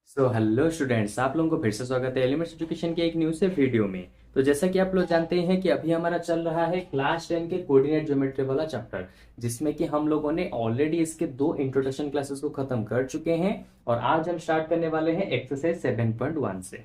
Hello students, आप लोगों को फिर से स्वागत है एलिमेंट्स एजुकेशन के एक न्यू से वीडियो में। तो जैसा कि आप लोग जानते हैं कि अभी हमारा चल रहा है क्लास 10 के कोऑर्डिनेट ज्योमेट्री वाला चैप्टर, जिसमें कि हम लोगों ने ऑलरेडी इसके 2 इंट्रोडक्शन क्लासेस को खत्म कर चुके हैं और आज हम स्टार्ट करने वाले हैं एक्सरसाइज 7.1 से।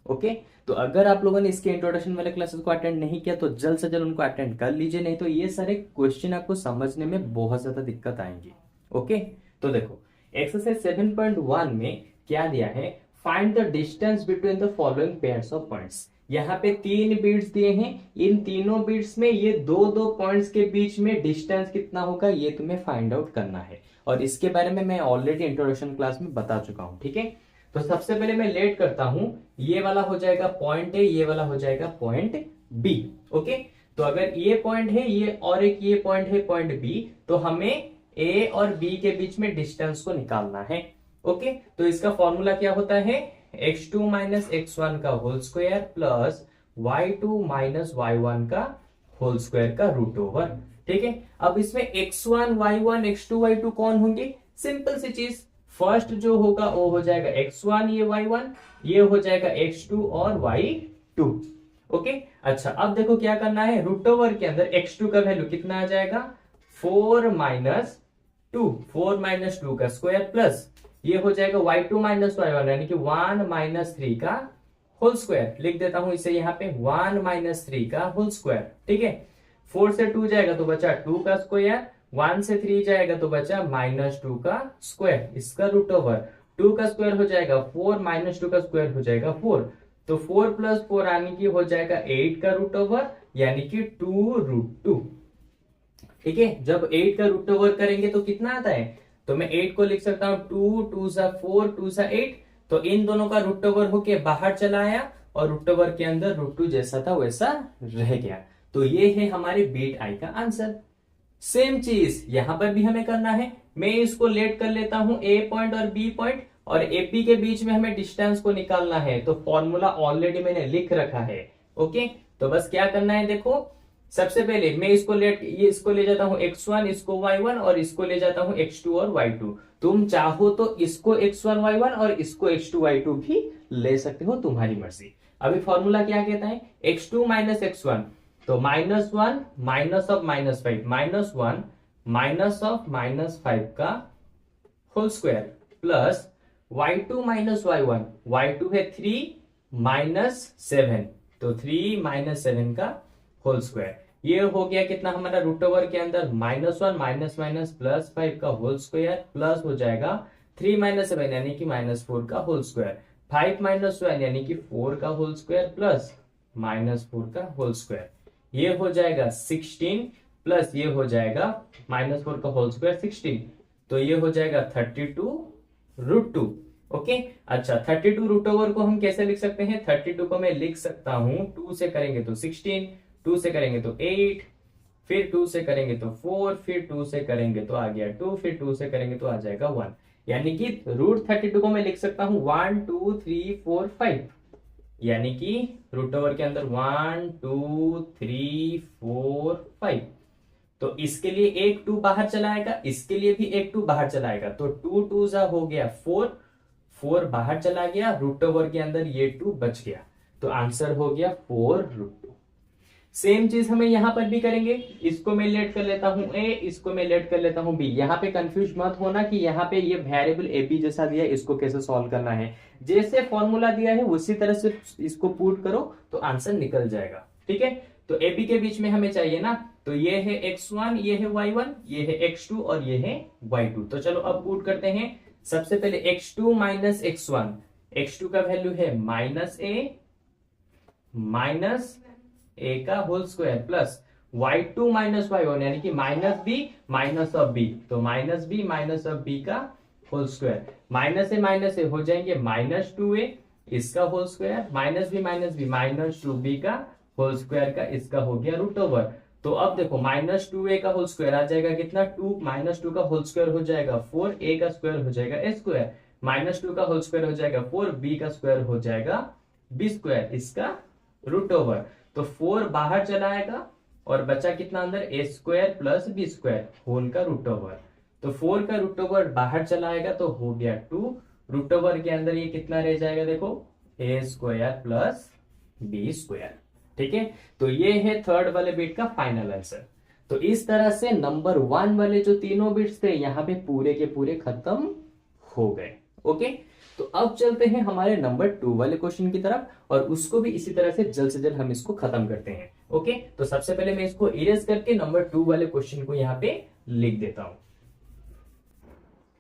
ओके, तो अगर आप लोगों ने इसके इंट्रोडक्शन वाले क्लासेस को अटेंड नहीं किया तो जल्द से जल्द उनको अटेंड कर लीजिए, नहीं तो ये सारे क्वेश्चन आपको समझने में बहुत ज्यादा दिक्कत आएंगी। ओके, तो देखो एक्सरसाइज 7.1 में क्या दिया है, find the distance between the following pairs of points. यहाँ पे 3 बीट्स दिए हैं, इन तीनों बीट्स में ये दो दो पॉइंट्स के बीच में डिस्टेंस कितना होगा ये तुम्हें फाइंड आउट करना है। और इसके बारे में मैं ऑलरेडी इंट्रोडक्शन क्लास में बता चुका हूं। ठीक है, तो सबसे पहले मैं लेट करता हूं, ये वाला हो जाएगा पॉइंट ए, ये वाला हो जाएगा पॉइंट बी। ओके, तो अगर ये पॉइंट है ये और एक ये पॉइंट है पॉइंट बी, तो हमें ए और बी के बीच में डिस्टेंस को निकालना है। ओके, तो इसका फॉर्मूला क्या होता है, x2 माइनस x1 का whole square plus y2 minus y1 का होल स्क्वायर का रूट ओवर। ठीक है, अब इसमें x1 y1 x2 y2 कौन होंगे, सिंपल सी चीज, फर्स्ट जो होगा वो हो जाएगा x1, ये y1, ये हो जाएगा x2 और y2। ओके, अच्छा अब देखो क्या करना है, रूट ओवर के अंदर x2 का वैल्यू कितना आ जाएगा, 4 माइनस 2, 4 माइनस 2 का स्क्वायर प्लस ये हो जाएगा y2 माइनस y1 यानी कि 1 माइनस 3 का होल स्क्वायर। लिख देता हूं इसे यहाँ पे 1 माइनस 3 का होल स्क्वायर। ठीक है, 4 से 2 जाएगा तो बचा 2 का स्क्वायर, 1 से 3 जाएगा तो बचा माइनस 2 का स्क्वायर, इसका रूट ओवर। 2 का स्क्वायर हो जाएगा 4 माइनस 2 का स्क्वायर हो जाएगा 4, तो 4 प्लस 4 यानी कि हो जाएगा 8 का रूट ओवर यानी कि 2√2। ठीक है, जब 8 का रूट ओवर करेंगे तो कितना आता है, तो मैं 8 को लिख सकता हूं 2 2 सा 4 2 सा 8, तो इन दोनों का रूट ओवर होके बाहर चला आया और रूट ओवर के अंदर √2 जैसा था वैसा रह गया। तो ये है हमारे बीट आई का आंसर। सेम चीज यहां पर भी हमें करना है, मैं इसको लेट कर लेता हूं ए पॉइंट और बी पॉइंट, और एपी के बीच में हमें डिस्टेंस को निकालना है, तो फॉर्मूला ऑलरेडी मैंने लिख रखा है। ओके, तो बस क्या करना है, देखो सबसे पहले मैं इसको ले जाता हूं x1, इसको y1 और इसको ले जाता हूं x2 और y2। तुम चाहो तो इसको x1 y1 और इसको x2 y2 भी ले सकते हो, तुम्हारी मर्जी। अभी फॉर्मूला क्या कहता है, x2 माइनस x1, तो -1 माइनस ऑफ -5 -1 माइनस ऑफ -5 का whole square plus y2 minus y1, y2 है 3 माइनस 7, तो 3 माइनस 7 का होल स्क्वायर। ये हो गया कितना हमारा, रूट ओवर के अंदर -1 माइनस माइनस प्लस 5 का होल स्क्वायर प्लस हो जाएगा 3 माइनस 7 यानी कि -4 का होल स्क्वायर, 5 माइनस 1 यानी कि 4 का होल स्क्वायर प्लस -4 का होल स्क्वायर। ये हो जाएगा 16 प्लस ये हो जाएगा -4 का होल स्क्वायर 16, तो ये हो जाएगा 32√2। ओके, अच्छा 32 रूट ओवर को हम कैसे लिख सकते हैं, 32 को मैं लिख सकता हूं 2 से करेंगे तो 16, 2 से करेंगे तो 8, फिर 2 से करेंगे तो 4, फिर 2 से करेंगे तो आ गया 2, फिर 2 से करेंगे तो आ जाएगा 1, यानी कि √32 को मैं लिख सकता हूं 1 2 3 4 5, यानी कि रूट ओवर के अंदर 1 2 3 4 5। तो इसके लिए एक 2 बाहर चलाएगा, इसके लिए भी एक 2 बाहर चलाएगा, तो 2 2 जा हो गया 4, 4 बाहर चला गया, रूट ओवर के अंदर ये 2 बच गया, तो आंसर हो गया 4√2। सेम चीज हमें यहां पर भी करेंगे, इसको मैं लेट कर लेता हूं ए, इसको मैं लेट कर लेता हूं बी। यहां पे कंफ्यूज मत होना कि यहाँ पे ये वेरिएबल ए बी जैसा दिया है, इसको कैसे सॉल्व करना है, जैसे फॉर्मूला दिया है उसी तरह से इसको पुट करो तो आंसर निकल जाएगा। ठीक है, तो ए बी के बीच में हमें चाहिए ना, तो ये है x1, ये है y1, ये है x2 और ये है y2। तो चलो अब पुट करते हैं। सबसे पहले x2 माइनस x1, x2 का वैल्यू है माइनस ए का whole square plus y2 minus y1 यानी कि -b माइनस ऑफ b, तो -b माइनस ऑफ b का होल स्क्वायर, माइनस ए हो जाएंगे -2a इसका होल स्क्वायर, -b -2b का होल स्क्वायर का इसका हो गया रूट ओवर। तो अब देखो -2a का होल स्क्वायर आ जाएगा कितना, 2 -2 का होल स्क्वायर हो जाएगा 4, a का स्क्वायर हो जाएगा a स्क्वायर, -2 का होल स्क्वायर हो जाएगा 4, b का स्क्वायर हो जाएगा b स्क्वायर, इसका रूट ओवर। तो 4 बाहर चला आएगा और बचा कितना अंदर, A square plus B square whole का रूट ओवर। तो 4 का रूट ओवर बाहर चला आएगा तो हो गया 2, रूट ओवर के अंदर ये कितना रह जाएगा, देखो ए स्क्वायर प्लस बी स्क्वायर। ठीक है, तो ये है थर्ड वाले बिट का फाइनल आंसर। तो इस तरह से नंबर 1 वाले जो तीनों बिट्स थे यहाँ पे पूरे के पूरे खत्म हो गए। ओके, तो अब चलते हैं हमारे नंबर 2 वाले क्वेश्चन की तरफ, और उसको भी इसी तरह से जल्द हम इसको खत्म करते हैं। ओके, तो सबसे पहले मैं इसको इरेज करके नंबर 2 वाले क्वेश्चन को यहाँ पे लिख देता हूं।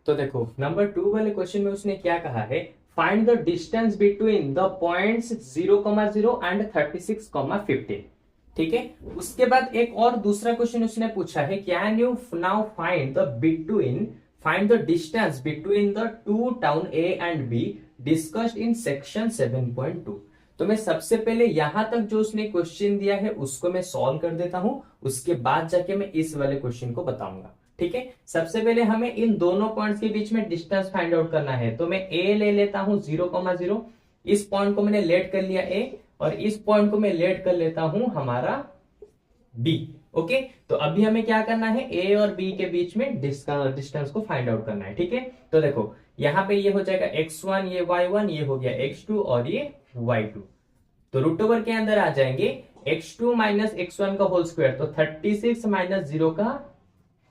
तो देखो नंबर 2 वाले क्वेश्चन में उसने क्या कहा है, find the distance between the points 0,0 and 36,15। ठीक है, उसके बाद एक और दूसरा क्वेश्चन उसने पूछा है, can you now find the distance between the two town A and be discussed in section 7.2। तो मैं सबसे पहले यहां तक जो उसने क्वेश्चन दिया है उसको मैं सॉल्व कर देता हूं, उसके बाद जाके मैं इस वाले क्वेश्चन को बताऊंगा। ठीक है, सबसे पहले हमें इन दोनों पॉइंट्स के बीच में डिस्टेंस फाइंड आउट करना है। तो मैं ए ले लेता हूं 0,0, इस पॉइंट को मैंने लेट कर लिया ए, और इस पॉइंट को मैं लेट कर लेता हूं हमारा बी। ओके, तो अभी हमें क्या करना है, ए और बी के बीच में डिस्टेंस को फाइंड आउट करना है। ठीक है, तो देखो यहां पे ये हो जाएगा x1, ये y1, ये हो गया x2 और ये y2। तो रूट ओवर के अंदर आ जाएंगे x2 माइनस x1 का होल स्क्वायर, तो 36 माइनस 0 का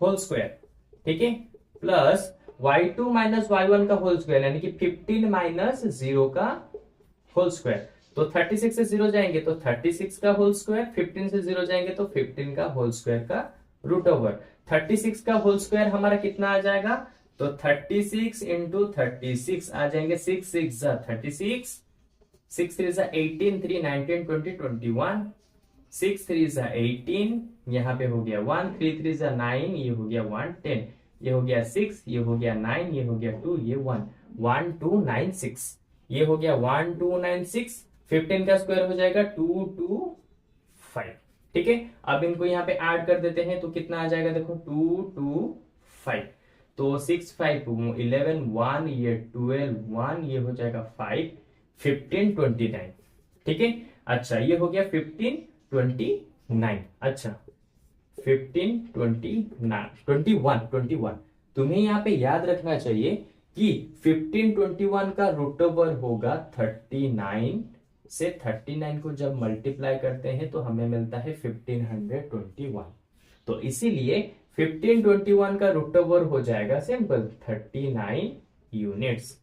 होल स्क्वायर। ठीक है, प्लस y2 माइनस y1 का होल स्क्वायर, यानी कि 15 माइनस 0 का होल स्क्वायर। तो 36 से 0 जाएंगे तो 36 का होल स्क्वायर, 15 से 0 जाएंगे तो 15 का होल स्क्वायर का रूट ओवर। 36 का होल स्क्वायर हमारा कितना आ जाएगा, तो 36 इंटू 36 आ जाएंगे, 6 6 36, 6 3 18, 3 19 20 21, 6 3 18, यहाँ पे हो गया 1, 3 3 9, ये हो गया 1 10, ये हो गया 6, ये हो गया 9, ये हो गया 2, ये 1 1 2 9 6, ये हो गया 1 2 9 6, 15 का स्क्वायर हो जाएगा 2 2 5। ठीक है, अब इनको यहाँ पे ऐड कर देते हैं तो कितना आ जाएगा, देखो 2 2 5, तो 6 5 11 1, ये 12 1, ये हो जाएगा 5 15 29। ठीक है, अच्छा ये हो गया 15 29। अच्छा 15 21। तुम्हें यहाँ पे याद रखना चाहिए कि 15 21 का रूट ओवर होगा 39 से 39 को जब मल्टीप्लाई करते हैं तो हमें मिलता है 1521। तो इसीलिए 1521 का रूट ओवर हो जाएगा सिंपल 39 यूनिट्स।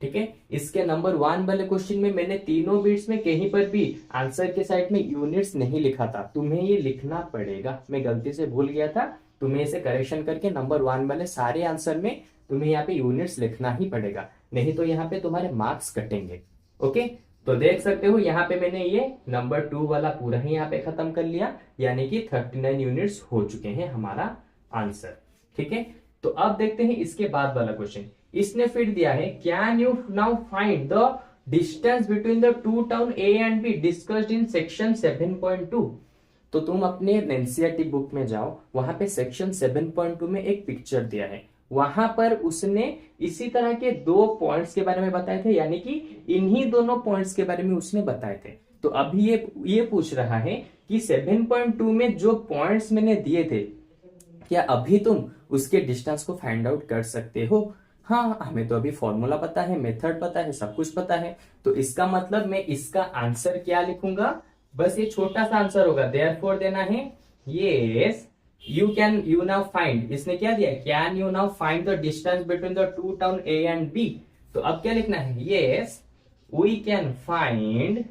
ठीक है, इसके नंबर 1 वाले क्वेश्चन में मैंने तीनों बिट्स में कहीं पर भी आंसर के साइड में यूनिट्स नहीं लिखा था, तुम्हें ये लिखना पड़ेगा। मैं गलती से भूल गया था, तुम्हें इसे करेक्शन करके नंबर 1 वाले सारे आंसर में तुम्हें यहाँ पे यूनिट्स लिखना ही पड़ेगा, नहीं तो यहाँ पे तुम्हारे मार्क्स कटेंगे। ओके, तो देख सकते हो यहाँ पे मैंने ये नंबर 2 वाला पूरा ही यहाँ पे खत्म कर लिया, यानी कि 39 यूनिट्स हो चुके हैं हमारा आंसर। ठीक है, तो अब देखते हैं इसके बाद वाला क्वेश्चन। इसने फिर दिया है, can you now find the distance between the two town A and be discussed in section 7.2। तो तुम अपने एनसीईआरटी बुक में जाओ, वहां पे सेक्शन 7.2 में एक पिक्चर दिया है, वहां पर उसने इसी तरह के 2 पॉइंट्स के बारे में बताए थे, यानी कि इन्हीं दोनों पॉइंट्स के बारे में उसने बताए थे। तो अभी ये पूछ रहा है कि 7.2 में जो पॉइंट्स मैंने दिए थे, क्या अभी तुम उसके डिस्टेंस को फाइंड आउट कर सकते हो? हाँ, हमें तो अभी फॉर्मूला पता है, मेथड पता है, सब कुछ पता है। तो इसका मतलब मैं इसका आंसर क्या लिखूंगा, बस ये छोटा सा आंसर होगा, देयरफॉर देना है यस यू नाउ फाइंड। इसने क्या दिया, can you now find the distance between the two town A and B. तो अब क्या लिखना है, yes we can find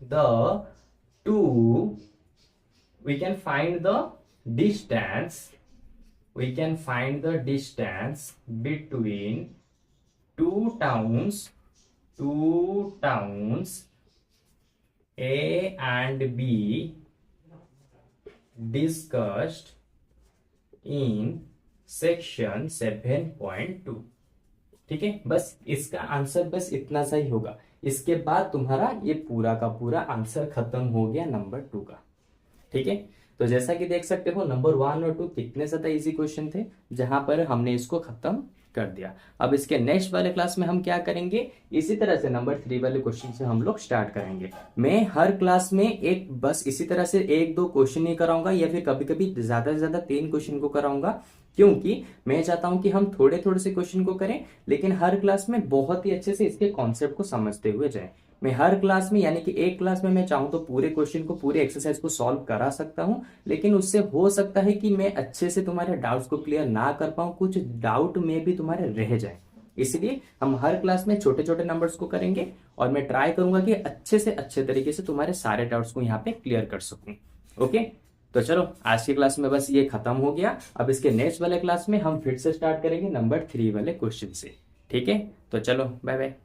the two we can find the distance between two towns A and B discussed in section 7.2। ठीक है, बस इसका answer बस इतना सा ही होगा। इसके बाद तुम्हारा ये पूरा का पूरा आंसर खत्म हो गया नंबर 2 का। ठीक है, तो जैसा कि देख सकते हो नंबर 1 और 2 कितने ज्यादा इजी क्वेश्चन थे, जहां पर हमने इसको खत्म कर दिया। अब इसके नेक्स्ट वाले क्लास में हम क्या करेंगे, इसी तरह से नंबर 3 वाले क्वेश्चन से हम लोग स्टार्ट करेंगे। मैं हर क्लास में एक बस इसी तरह से 1-2 क्वेश्चन ही कराऊंगा, या फिर कभी कभी ज्यादा से ज्यादा 3 क्वेश्चन को कराऊंगा, क्योंकि मैं चाहता हूं कि हम थोड़े थोड़े से क्वेश्चन को करें, लेकिन हर क्लास में बहुत ही अच्छे से इसके कॉन्सेप्ट को समझते हुए जाएं। मैं हर क्लास में, यानी कि एक क्लास में मैं चाहूं तो पूरे क्वेश्चन को, पूरे एक्सरसाइज को सॉल्व करा सकता हूं, लेकिन उससे हो सकता है कि मैं अच्छे से तुम्हारे डाउट्स को क्लियर ना कर पाऊं, कुछ डाउट में भी तुम्हारे रह जाए। इसलिए हम हर क्लास में छोटे छोटे नंबर्स को करेंगे और मैं ट्राई करूंगा कि अच्छे से अच्छे तरीके से तुम्हारे सारे डाउट्स को यहाँ पे क्लियर कर सकूं। ओके, तो चलो आज की क्लास में बस ये खत्म हो गया। अब इसके नेक्स्ट वाले क्लास में हम फिर से स्टार्ट करेंगे नंबर 3 वाले क्वेश्चन से। ठीक है, तो चलो बाय बाय।